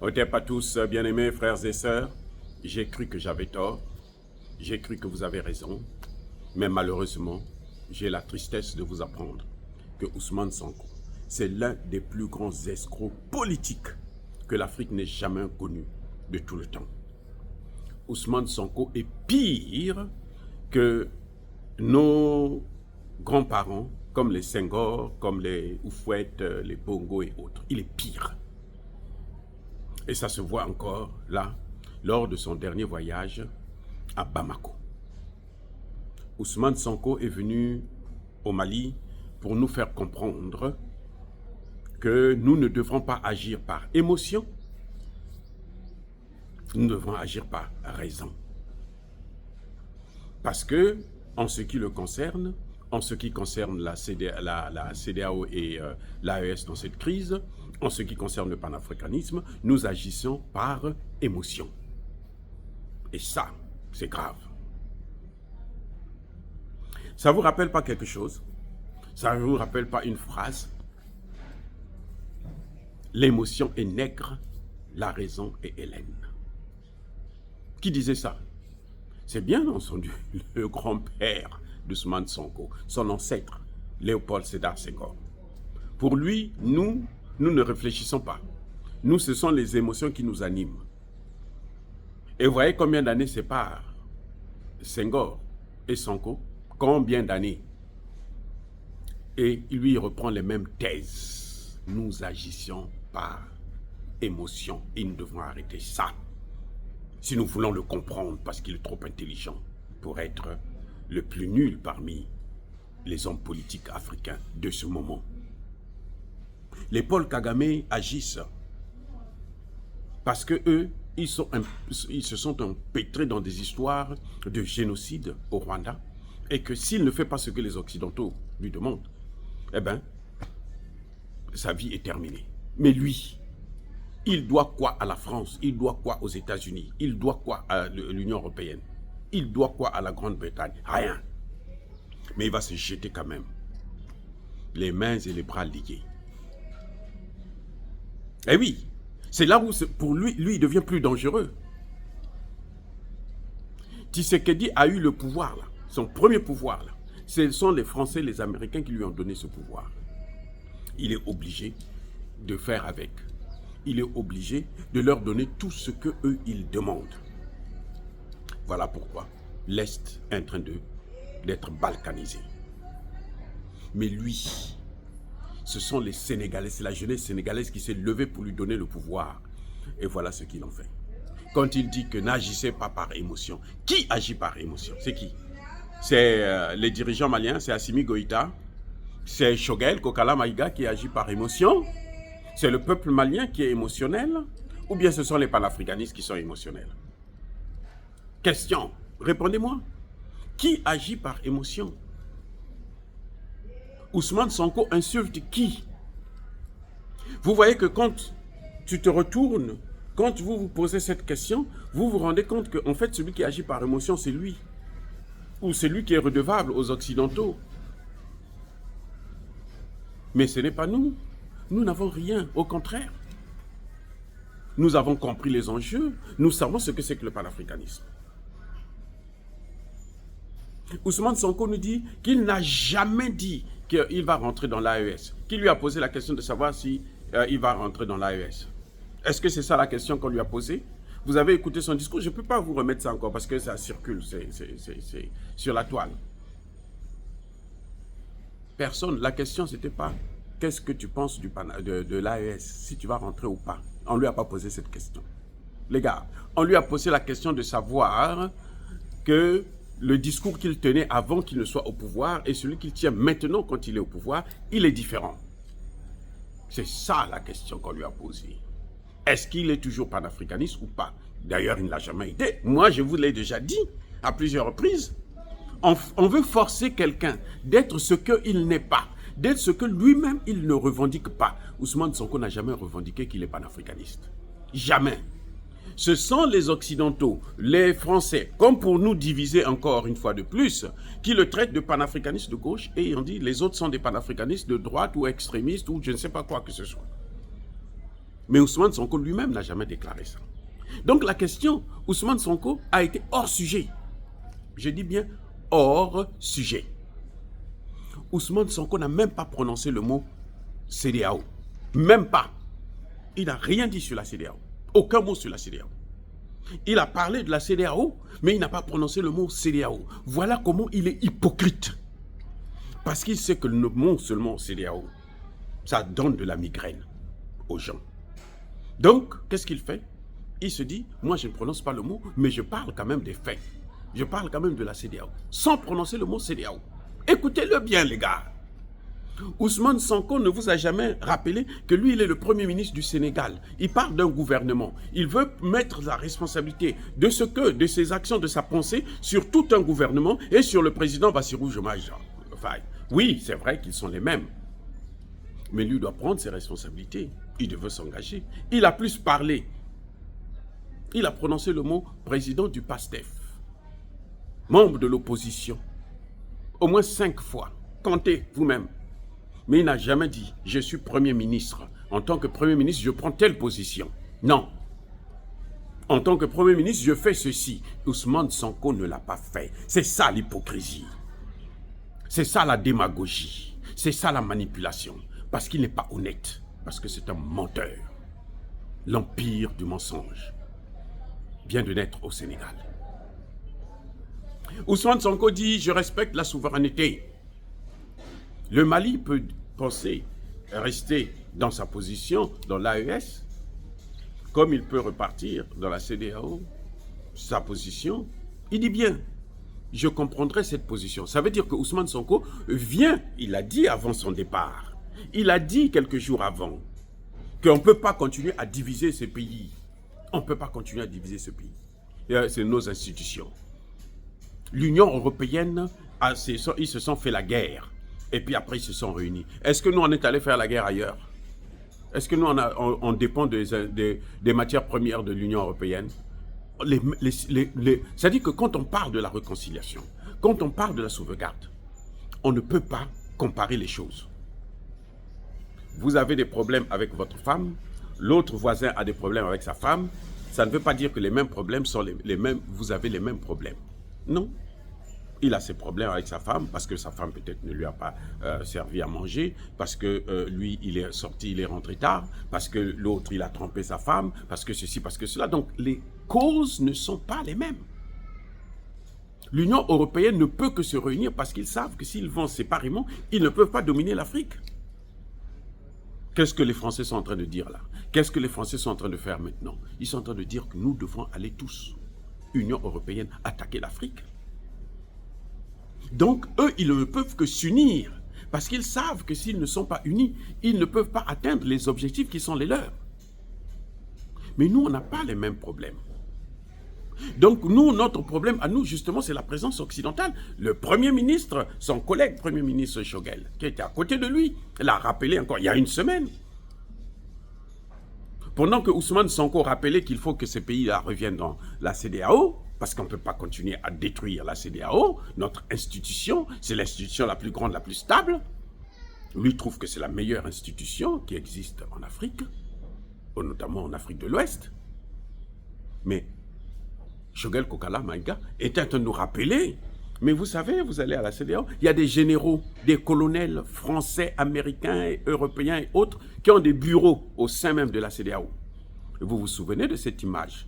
Otep à tous, bien-aimés frères et sœurs. J'ai cru que j'avais tort, j'ai cru que vous avez raison, mais malheureusement, j'ai la tristesse de vous apprendre que Ousmane Sonko, c'est l'un des plus grands escrocs politiques que l'Afrique n'ait jamais connu de tout le temps. Ousmane Sonko est pire que nos grands-parents, comme les Senghor, comme les Houphouët, les Bongo et autres. Il est pire. Et ça se voit encore là, lors de son dernier voyage à Bamako. Ousmane Sonko est venu au Mali pour nous faire comprendre que nous ne devrons pas agir par émotion, nous devrons agir par raison. Parce que, en ce qui le concerne, en ce qui concerne la CEDEAO et l'AES dans cette crise, en ce qui concerne le panafricanisme, nous agissons par émotion. Et ça, c'est grave. Ça ne vous rappelle pas quelque chose? Ça ne vous rappelle pas une phrase? L'émotion est nègre, la raison est hellène. Qui disait ça? C'est bien entendu le grand-père d'Ousmane Sonko, son ancêtre, Léopold Sédar Senghor. Pour lui, nous ne réfléchissons pas. Nous, ce sont les émotions qui nous animent. Et vous voyez combien d'années séparent Senghor et Sonko? Combien d'années? Et lui, il reprend les mêmes thèses. Nous agissions par émotion et nous devons arrêter ça. Si nous voulons le comprendre, parce qu'il est trop intelligent pour être le plus nul parmi les hommes politiques africains de ce moment. Les Paul Kagame agissent parce que eux, ils se sont empêtrés dans des histoires de génocide au Rwanda et que s'il ne fait pas ce que les Occidentaux lui demandent, eh bien, sa vie est terminée. Mais lui, il doit quoi à la France? Il doit quoi aux États-Unis? Il doit quoi à l'Union européenne? Il doit quoi à la Grande-Bretagne? Rien. Mais il va se jeter quand même, les mains et les bras liés. Eh oui, c'est là où pour lui, il devient plus dangereux. Tshisekedi a eu le pouvoir là, son premier pouvoir là. Ce sont les Français, les Américains qui lui ont donné ce pouvoir. Il est obligé de faire avec. Il est obligé de leur donner tout ce qu'eux, ils demandent. Voilà pourquoi l'Est est en train d'être balkanisé. Mais lui, ce sont les Sénégalais, c'est la jeunesse sénégalaise qui s'est levée pour lui donner le pouvoir. Et voilà ce qu'il en fait. Quand il dit que n'agissez pas par émotion, qui agit par émotion? C'est qui? C'est les dirigeants maliens, c'est Assimi Goïta, c'est Choguel Kokala Maïga qui agit par émotion. C'est le peuple malien qui est émotionnel, ou bien ce sont les panafricanistes qui sont émotionnels? Question, répondez-moi. Qui agit par émotion? Ousmane Sonko insulte qui? Vous voyez que quand tu te retournes, quand vous vous posez cette question, vous vous rendez compte qu'en fait, celui qui agit par émotion, c'est lui. Ou c'est lui qui est redevable aux Occidentaux. Mais ce n'est pas nous. Nous n'avons rien, au contraire. Nous avons compris les enjeux, nous savons ce que c'est que le panafricanisme. Ousmane Sonko nous dit qu'il n'a jamais dit qu'il va rentrer dans l'AES. Qui lui a posé la question de savoir si il va rentrer dans l'AES? Est-ce que c'est ça la question qu'on lui a posée? Vous avez écouté son discours, je ne peux pas vous remettre ça encore parce que ça circule, c'est sur la toile. Personne, la question c'était pas qu'est-ce que tu penses de l'AES, si tu vas rentrer ou pas. On ne lui a pas posé cette question. Les gars, on lui a posé la question de savoir que le discours qu'il tenait avant qu'il ne soit au pouvoir et celui qu'il tient maintenant quand il est au pouvoir, il est différent. C'est ça la question qu'on lui a posée. Est-ce qu'il est toujours panafricaniste ou pas? D'ailleurs, il ne l'a jamais été. Moi, je vous l'ai déjà dit à plusieurs reprises. On veut forcer quelqu'un d'être ce qu'il n'est pas, d'être ce que lui-même, il ne revendique pas. Ousmane Sonko n'a jamais revendiqué qu'il est panafricaniste. Jamais. Ce sont les Occidentaux, les Français, comme pour nous diviser encore une fois de plus, qui le traitent de panafricaniste de gauche et on dit les autres sont des panafricanistes de droite ou extrémistes ou je ne sais pas quoi que ce soit. Mais Ousmane Sonko lui-même n'a jamais déclaré ça. Donc la question, Ousmane Sonko a été hors sujet. Je dis bien hors sujet. Ousmane Sonko n'a même pas prononcé le mot CEDEAO. Même pas. Il n'a rien dit sur la CEDEAO. Aucun mot sur la CEDEAO. Il a parlé de la CEDEAO, mais il n'a pas prononcé le mot CEDEAO. Voilà comment il est hypocrite. Parce qu'il sait que le mot seulement CEDEAO, ça donne de la migraine aux gens. Donc, qu'est-ce qu'il fait? Il se dit, moi je ne prononce pas le mot, mais je parle quand même des faits. Je parle quand même de la CEDEAO, sans prononcer le mot CEDEAO. Écoutez-le bien, les gars. Ousmane Sonko ne vous a jamais rappelé que lui, il est le Premier ministre du Sénégal. Il parle d'un gouvernement. Il veut mettre la responsabilité de ses actions, de sa pensée sur tout un gouvernement et sur le président Bassirou Diomaye Faye. Oui, c'est vrai qu'ils sont les mêmes. Mais lui doit prendre ses responsabilités. Il devait s'engager. Il a plus parlé. Il a prononcé le mot président du PASTEF. Membre de l'opposition. Au moins 5 fois. Comptez vous-même. Mais il n'a jamais dit, je suis Premier ministre. En tant que Premier ministre, je prends telle position. Non. En tant que Premier ministre, je fais ceci. Ousmane Sonko ne l'a pas fait. C'est ça l'hypocrisie. C'est ça la démagogie. C'est ça la manipulation. Parce qu'il n'est pas honnête. Parce que c'est un menteur. L'empire du mensonge vient de naître au Sénégal. Ousmane Sonko dit, je respecte la souveraineté. Le Mali peut penser rester dans sa position dans l'AES, comme il peut repartir dans la CEDEAO, sa position. Il dit bien, je comprendrai cette position. Ça veut dire que Ousmane Sonko vient, il l'a dit avant son départ, il a dit quelques jours avant, qu'on ne peut pas continuer à diviser ce pays. On ne peut pas continuer à diviser ce pays. C'est nos institutions. L'Union européenne, ils se sont fait la guerre. Et puis après, ils se sont réunis. Est-ce que nous, on est allé faire la guerre ailleurs? Est-ce que nous, on dépend des matières premières de l'Union européenne? C'est-à-dire que quand on parle de la réconciliation, quand on parle de la sauvegarde, on ne peut pas comparer les choses. Vous avez des problèmes avec votre femme, l'autre voisin a des problèmes avec sa femme, ça ne veut pas dire que les mêmes problèmes sont les mêmes, vous avez les mêmes problèmes. Non. Il a ses problèmes avec sa femme parce que sa femme peut-être ne lui a pas servi à manger, parce que lui, il est sorti, il est rentré tard, parce que l'autre, il a trompé sa femme, parce que ceci, parce que cela. Donc, les causes ne sont pas les mêmes. L'Union européenne ne peut que se réunir parce qu'ils savent que s'ils vont séparément, ils ne peuvent pas dominer l'Afrique. Qu'est-ce que les Français sont en train de dire là? Qu'est-ce que les Français sont en train de faire maintenant? Ils sont en train de dire que nous devons aller tous, Union européenne, attaquer l'Afrique. Donc, eux, ils ne peuvent que s'unir, parce qu'ils savent que s'ils ne sont pas unis, ils ne peuvent pas atteindre les objectifs qui sont les leurs. Mais nous, on n'a pas les mêmes problèmes. Donc, nous, notre problème à nous, justement, c'est la présence occidentale. Le Premier ministre, son collègue Premier ministre Choguel, qui était à côté de lui, l'a rappelé encore il y a une semaine. Pendant que Ousmane Sonko rappelait qu'il faut que ces pays-là reviennent dans la CEDEAO, parce qu'on ne peut pas continuer à détruire la CEDEAO, notre institution, c'est l'institution la plus grande, la plus stable. Lui trouve que c'est la meilleure institution qui existe en Afrique, notamment en Afrique de l'Ouest. Mais Choguel Kokala Maïga est en train de nous rappeler, mais vous savez, vous allez à la CEDEAO, il y a des généraux, des colonels français, américains, européens et autres qui ont des bureaux au sein même de la CEDEAO. Vous vous souvenez de cette image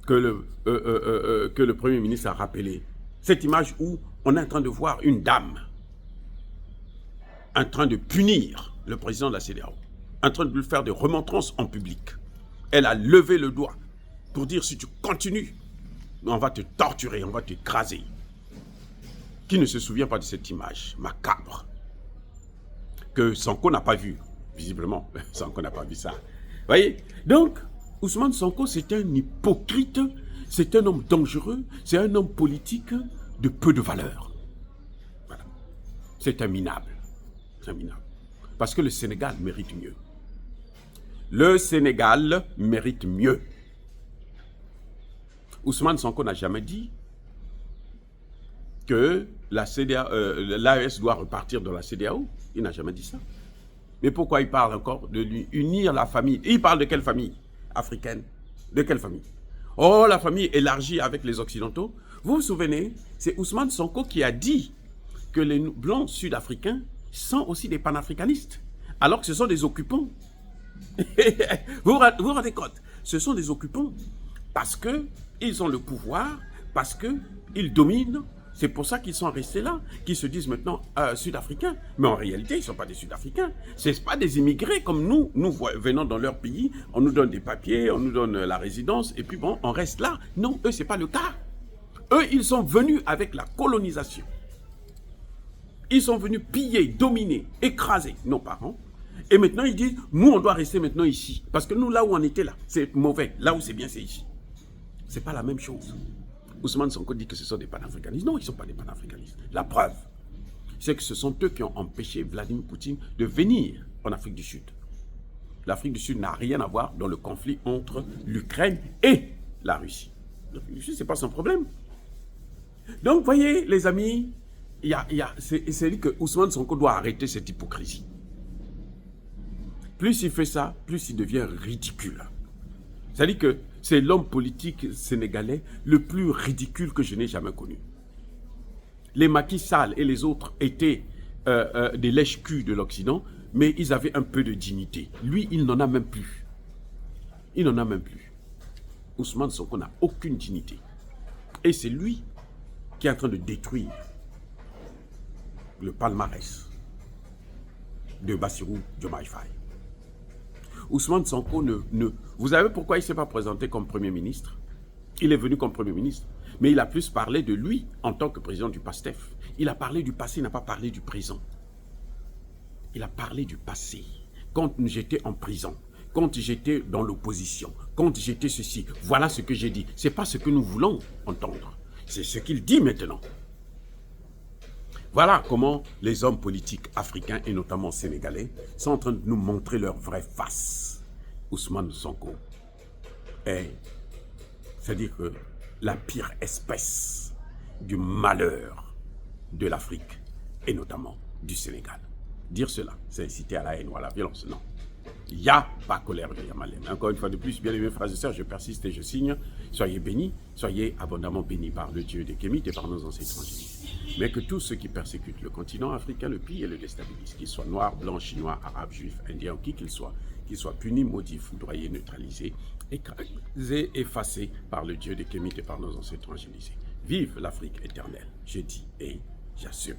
que le Premier ministre a rappelé. Cette image où on est en train de voir une dame en train de punir le président de la CEDEAO, en train de lui faire des remontrances en public. Elle a levé le doigt pour dire si tu continues, on va te torturer, on va t'écraser. Qui ne se souvient pas de cette image macabre que Sonko n'a pas vue, visiblement. Sonko n'a pas vu ça. Vous voyez? Donc, Ousmane Sonko, c'est un hypocrite, c'est un homme dangereux, c'est un homme politique de peu de valeur. Voilà. C'est un minable. C'est un minable. Parce que le Sénégal mérite mieux. Le Sénégal mérite mieux. Ousmane Sonko n'a jamais dit que l'AES doit repartir dans la CEDEAO. Il n'a jamais dit ça. Mais pourquoi il parle encore de lui unir la famille? Et il parle de quelle famille africaine? De quelle famille? Oh, la famille élargie avec les Occidentaux. Vous vous souvenez, c'est Ousmane Sonko qui a dit que les Blancs sud-africains sont aussi des panafricanistes, alors que ce sont des occupants. Vous vous rendez compte? Ce sont des occupants parce qu'ils ont le pouvoir, parce qu'ils dominent. C'est pour ça qu'ils sont restés là, qu'ils se disent maintenant sud-africains. Mais en réalité, ils ne sont pas des sud-africains. Ce ne sont pas des immigrés comme nous. Nous venons dans leur pays, on nous donne des papiers, on nous donne la résidence, et puis bon, on reste là. Non, eux, ce n'est pas le cas. Eux, ils sont venus avec la colonisation. Ils sont venus piller, dominer, écraser nos parents. Et maintenant, ils disent, nous, on doit rester maintenant ici. Parce que nous, là où on était là, c'est mauvais. Là où c'est bien, c'est ici. Ce n'est pas la même chose. Ousmane Sonko dit que ce sont des panafricanistes. Non, ils ne sont pas des panafricanistes. La preuve, c'est que ce sont eux qui ont empêché Vladimir Poutine de venir en Afrique du Sud. L'Afrique du Sud n'a rien à voir dans le conflit entre l'Ukraine et la Russie. L'Afrique du Sud, ce n'est pas son problème. Donc, voyez, les amis, c'est dit que Ousmane Sonko doit arrêter cette hypocrisie. Plus il fait ça, plus il devient ridicule. C'est-à-dire que c'est l'homme politique sénégalais le plus ridicule que je n'ai jamais connu. Les Macky Sall et les autres étaient des lèche-culs de l'Occident, mais ils avaient un peu de dignité. Lui, il n'en a même plus. Il n'en a même plus. Ousmane Sonko n'a aucune dignité. Et c'est lui qui est en train de détruire le palmarès de Bassirou Diomaye Faye. Ousmane Sonko Vous savez pourquoi il ne s'est pas présenté comme Premier ministre? Il est venu comme Premier ministre, mais il a plus parlé de lui en tant que président du PASTEF. Il a parlé du passé, il n'a pas parlé du présent. Il a parlé du passé. Quand j'étais en prison, quand j'étais dans l'opposition, quand j'étais ceci, voilà ce que j'ai dit. Ce n'est pas ce que nous voulons entendre. C'est ce qu'il dit maintenant. Voilà comment les hommes politiques africains et notamment sénégalais sont en train de nous montrer leur vraie face. Ousmane Sonko est, c'est-à-dire que la pire espèce du malheur de l'Afrique et notamment du Sénégal. Dire cela, c'est inciter à la haine ou à la violence, non. Il n'y a pas colère de Yamalem. Encore une fois de plus, bien aimés frères et sœurs, je persiste et je signe. Soyez bénis, soyez abondamment bénis par le Dieu des Kémites et par nos ancêtres angéliques. Mais que tous ceux qui persécutent le continent africain le pillent et le déstabilisent, qu'ils soient noirs, blancs, chinois, arabes, juifs, indiens, qui qu'ils soient punis, maudits, foudroyés, neutralisés, écrasés, effacés par le Dieu des Kémites et par nos ancêtres angélisés. Vive l'Afrique éternelle, je dis et j'assume.